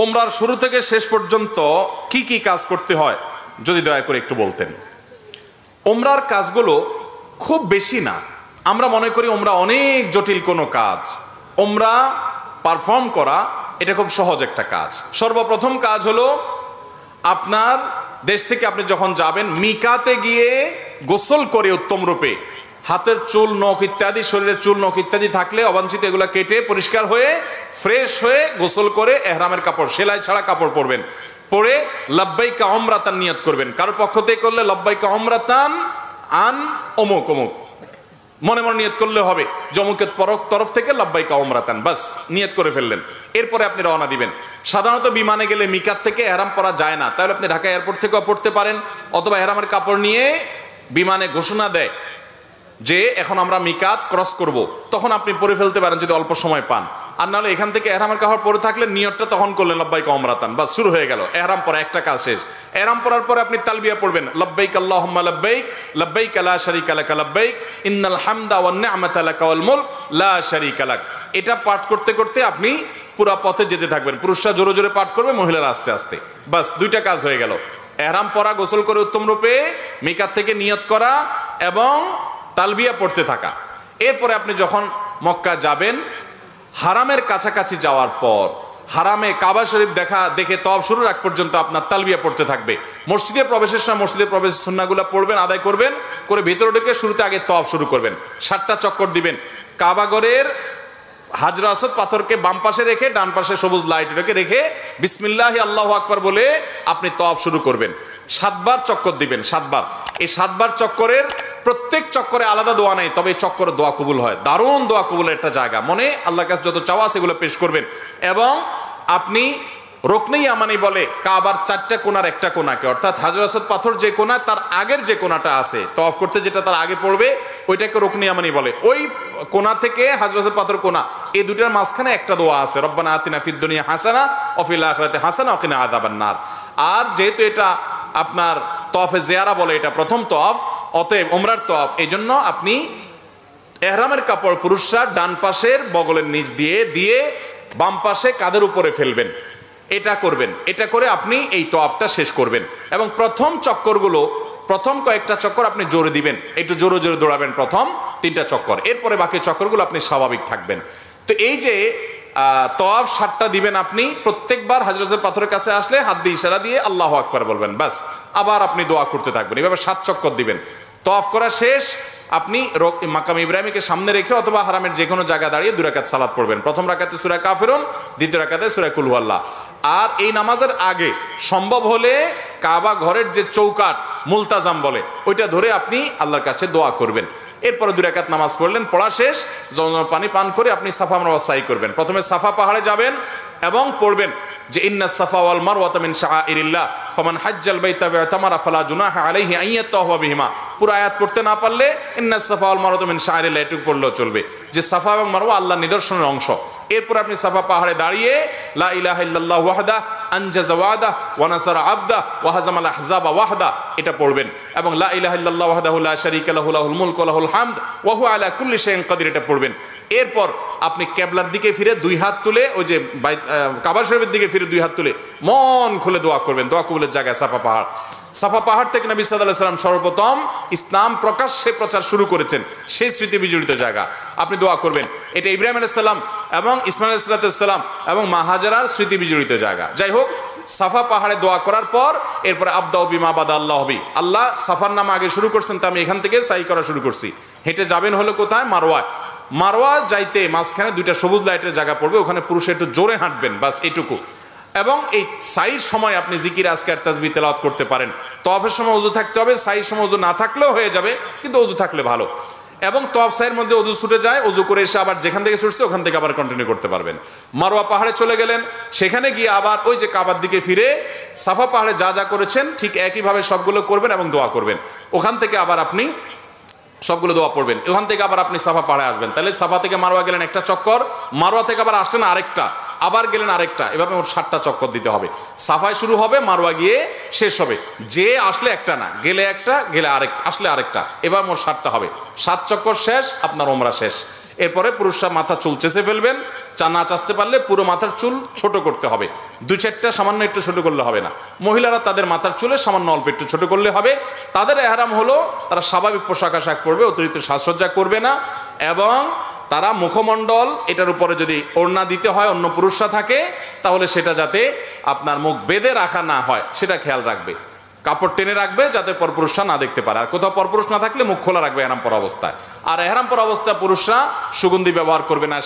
ওমরার শুরু থেকে শেষ পর্যন্ত কি কি কাজ করতে হয় যদি দয়া করে একটু বলতেন। ওমরার কাজগুলো খুব বেশি না, আমরা মনে করি ওমরা অনেক জটিল কোনো কাজ। ওমরা পারফর্ম করা এটা খুব সহজ একটা কাজ। সর্বপ্রথম কাজ হলো আপনার দেশ থেকে আপনি যখন যাবেন মিকাতে গিয়ে গোসল করে উত্তম রূপে হাতের চুল নখ ইত্যাদি, শরীরের চুল নখ ইত্যাদি থাকলে অবাঞ্ছিত এগুলো কেটে পরিষ্কার হয়ে ফ্রেশ হয়ে গোসল করে এহরামের কাপড়, সেলাই ছাড়া কাপড় পরবেন, পরে লাব্বাইকা উমরাতান নিয়ত করবেন। কারোর পক্ষ থেকে করলে লাব্বাইকা উমরাতান আন অমুক অমুক মনে মনে নিয়ত করলে হবে, জমুকের তরফ থেকে লাব্বাইকা উমরাতান, বাস নিয়ত করে ফেললেন। এরপরে আপনি রওনা দিবেন। সাধারণত বিমানে গেলে মিকাত থেকে এহরাম পরা যায় না, তাহলে আপনি ঢাকা এয়ারপোর্ট থেকেও পড়তে পারেন, অথবা এহরামের কাপড় নিয়ে বিমানে ঘোষণা দেয় যে এখন আমরা মিকাত ক্রস করব, তখন আপনি পরে ফেলতে পারেন যদি অল্প সময় পান। আর নাহলে এখান থেকে এহরামের কাপড় পরে থাকলে নিয়তটা তখন করলেন লাব্বাইকা উমরাতান, বাস শুরু হয়ে গেল এহরাম পরা, একটা কাজ শেষ। এহরাম পরার পরে আপনি তালবিয়া পড়বেন, লাব্বাইক আল্লাহুম্মা লাব্বাইক লাব্বাইক লা শারীকা লাক লাব্বাইক ইন্নাল হামদা ওয়ান নি'মাতা লাকা ওয়াল মুলক লা শারীকা লাক। এটা পাঠ করতে করতে আপনি পুরো পথে যেতে থাকবেন। পুরুষরা জোরে জোরে পাঠ করবে, মহিলারা আস্তে আস্তে, বাস দুইটা কাজ হয়ে গেল। এহরাম পরা, গোসল করে উত্তম রূপে মিকাত থেকে নিয়ত করা এবং তালবিয়া পড়তে থাকা। এরপরে আপনি যখন মক্কা যাবেন, হারামের কাছাকাছি যাওয়ার পর হারামে কাবা শরীফ দেখে তওয়াফ শুরুর আগ পর্যন্ত আপনার তালবিয়া পড়তে থাকবে। মসজিদে প্রবেশের সময় মসজিদে প্রবেশের সুন্নাহগুলো পড়বেন, আদায় করবেন, করে ভিতরে ঢুকে শুরুতে আগে তওয়াফ শুরু করবেন। 7টা চক্কর দিবেন। কাবাগরের হাজরা আসওয়াদ পাথরকে বাম পাশে রেখে ডান পাশে সবুজ লাইট রেখে বিসমিল্লাহি আল্লাহু আকবার বলে আপনি তওয়াফ শুরু করবেন। 7বার চক্কর দিবেন, 7বার। এই 7বার চক্করের প্রত্যেক চক্করে আলাদা দোয়া নেই, তবে এই চক্করে দোয়া কবুল হয়। দারুণ দোয়া কবুলের একটা জায়গা। মনে আল্লাহর কাছে যত চাওয়া সেগুলো পেশ করবেন। এবং আপনি রুকনে ইয়ামানি বলে কাবার 4টা কোণার একটা কোণাকে, অর্থাৎ হাজর আসওয়াদ পাথর যে কোণা তার আগের যে কোণাটা আছে তওয়াফ করতে যেটা তার আগে পড়বে ওইটাকে রুকনে ইয়ামানি বলে। ওই কোণা থেকে হাজর আসওয়াদ পাথর কোণা, এই দুটার মাঝখানে একটা দোয়া আছে, রব্বানা আতিনা ফিদ দুনিয়া হাসানা ওয়া ফিল আখিরাতি হাসানা ওয়া কিনা আযাবান নার। আর যেহেতু এটা আপনার তওয়াফে জিয়ারা বলে, এটা প্রথম তওয়াফ, অতএব ওমরার তওয়াফ, এই জন্য আপনি এহরামের কাপড় পুরুষরা ডান পাশের বগলের নিচ দিয়ে বাম পাশে কাঁধের উপরে ফেলবেন। এটা করবেন। এটা করে আপনি এই তওয়াফটা শেষ করবেন। এবং প্রথম চক্করগুলো, প্রথম কয়েকটা চক্কর আপনি জোরে দিবেন, একটু জোরে জোরে দৌড়াবেন প্রথম 3টা চক্কর। এরপরে বাকি চক্করগুলো আপনি স্বাভাবিক থাকবেন। তো এই যে তওয়াফ 7টা দিবেন আপনি, প্রত্যেকবার হাজরতের পাথরের কাছে আসলে হাত দিয়ে ইশারা দিয়ে আল্লাহু আকবার বলবেন, বাস। আবার আপনি দোয়া করতে থাকবেন, এভাবে 7 চক্কর দিবেন। তওয়াফ করা শেষ, আপনি মাকাম ইব্রাহিমকে সামনে রেখে অথবা হারামের যে কোনো জায়গা দাঁড়িয়ে 2 রাকাত সালাত পড়বেন। প্রথম রাকাতে সূরা কাফিরুন, দ্বিতীয় রাকাতে সূরা কুল হুয়াল্লাহ। আর এই নামাজের আগে সম্ভব হলে কাবা ঘরের যে চৌকাট মুলতাজাম বলে ওইটা ধরে আপনি আল্লাহর কাছে দোয়া করবেন। এরপরে 2 রাকাত নামাজ পড়লেন, পড়া শেষ, জমজম পানি পান করে আপনি সাফা মারওয়া সাই করবেন। প্রথমে সাফা পাহাড়ে যাবেন এবং পড়বেন যে ইন্নাস সাফা ওয়াল মারওয়াতা মিন শাআইরিল্লাহ ফামান হাজ্জাল বাইতা ওয়া তামারা ফালা জুনাহা আলাইহি আন ইয়াতাওয়াফা বিহিমা। পুরো আয়াত পড়তে না পারলে ইন্নাস সাফা ওয়াল মারওয়াতা মিন শাআইরিল্লাহ এটুকু পড়লেও চলবে, যে সাফা এবং মারওয়া আল্লাহর নিদর্শনের অংশ। এরপর আপনি সাফা পাহাড়ে দাঁড়িয়ে লা ইলাহা ইল্লাল্লাহু ওয়াহদা আনজাযা ওয়াদা ওয়া নাসারা আবদা ওয়া হাজামাল আহজাবা ওয়াহদা এটা পড়বেন। এবং লা ইলাহা ইল্লাল্লাহু ওয়াহদাহু লা শারীকা লাহু লাহুল মুলকু ওয়া লাহুল হামদ ওয়া হুয়া আলা কুল্লি শাইইন কাদির এটা পড়বেন। এরপর আপনি কিবলার দিকে ফিরে 2 হাত তুলে, ওই যে কাবা শরীফের দিকে ফিরে 2 হাত তুলে মন খুলে দোয়া করবেন। দোয়া কবুলের জায়গায় সাফা পাহাড়। সাফা পাহাড় থেকে নবী সাল্লাল্লাহু আলাইহি ওয়াসাল্লাম সর্বপ্রথম ইসলাম প্রকাশ্যে প্রচার শুরু করেছেন, সেই স্মৃতি বিজড়িত জায়গা। আপনি দোয়া করবেন। এটা ইব্রাহিম আলাইহিস সালাম এবং ইসমাঈল আলাইহিস সালাম এবং মা হাজারার স্মৃতি বিজড়িত জায়গা। যাই হোক, সাফা পাহাড়ে দোয়া করার পর এরপরে আবদাউ বিমা বাদা আল্লাহ বি, আল্লাহ সাফার নাম আগে শুরু করছেন, তা আমি এখান থেকে সাই করা শুরু করছি। হেঁটে যাবেন হলো কোথায়? মারওয়ায়। মারওয়া যাইতে মাঝখানে 2টা সবুজ লাইটের জায়গা পড়বে, ওখানে পুরুষে একটু জোরে হাঁটবেন, বাস এইটুকু। এবং এই সাইর সময় আপনি জিকির আজকার তাসবিহ তেলাওয়াত করতে পারেন। তওয়াফের সময় ওযু থাকতে হবে, সাইর সময় ওযু না থাকলেও হয়ে যাবে, কিন্তু ওযু থাকলে ভালো। এবং তওয়াফ সাইয়ের মধ্যে ওযু ছুটে যায়, ওযু করে এসে আবার যেখান থেকে ছুটছে ওখান থেকে আবার কন্টিনিউ করতে পারবেন। মারওয়া পাহাড়ে চলে গেলেন, সেখানে গিয়ে আবার ওই যে কাবার দিকে ফিরে সাফা পাহাড়ে যা যা করেছেন ঠিক একইভাবে সবগুলো করবেন এবং দোয়া করবেন। ওখান থেকে আবার আপনি সবগুলো দোয়া পড়বেন। ওখান থেকে আবার আপনি সাফা পাহাড়ে আসবেন। তাহলে সাফা থেকে মারওয়া গেলেন একটা চক্কর, মারওয়া থেকে আবার আসলেন আরেকটা, আবার গেলেন আরেকটা, এভাবে মোট 7টা চক্কর দিতে হবে। সাফায় শুরু হবে, মারওয়া গিয়ে শেষ হবে। যে আসলে একটা না, গেলে একটা, গেলে আরেকটা, আসলে আরেকটা, এবার মোট 7টা হবে। 7 চক্কর শেষ, আপনার ওমরা শেষ। এরপরে পুরুষরা মাথা চুল চেঁচে ফেলবেন, নাচ আসতে পারলে পুরো মাথার চুল ছোট করতে হবে, 2-4টা সামান্য একটু ছোট করলে হবে না। মহিলারা তাদের মাথার চুলে সামান্য অল্প একটু ছোট করলে হবে। তাদের এহরাম হলো তারা স্বাভাবিক পোশাক আশাক পরবে, অতিরিক্ত সাজসজ্জা করবে না, এবং তারা মুখমণ্ডল এটার উপরে যদি ওড়না দিতে হয় অন্য পুরুষরা থাকে তাহলে সেটা যাতে আপনার মুখ বেঁধে রাখা না হয় সেটা খেয়াল রাখবে, কাপড় টেনে রাখবে যাতে পরপুরুষরা না দেখতে পারে। আর কোথাও পরপুরুষ না থাকলে মুখ খোলা রাখবে এহরাম পরা অবস্থায়। আর এহরাম পরা অবস্থায় পুরুষরা সুগন্ধি ব্যবহার করবে না।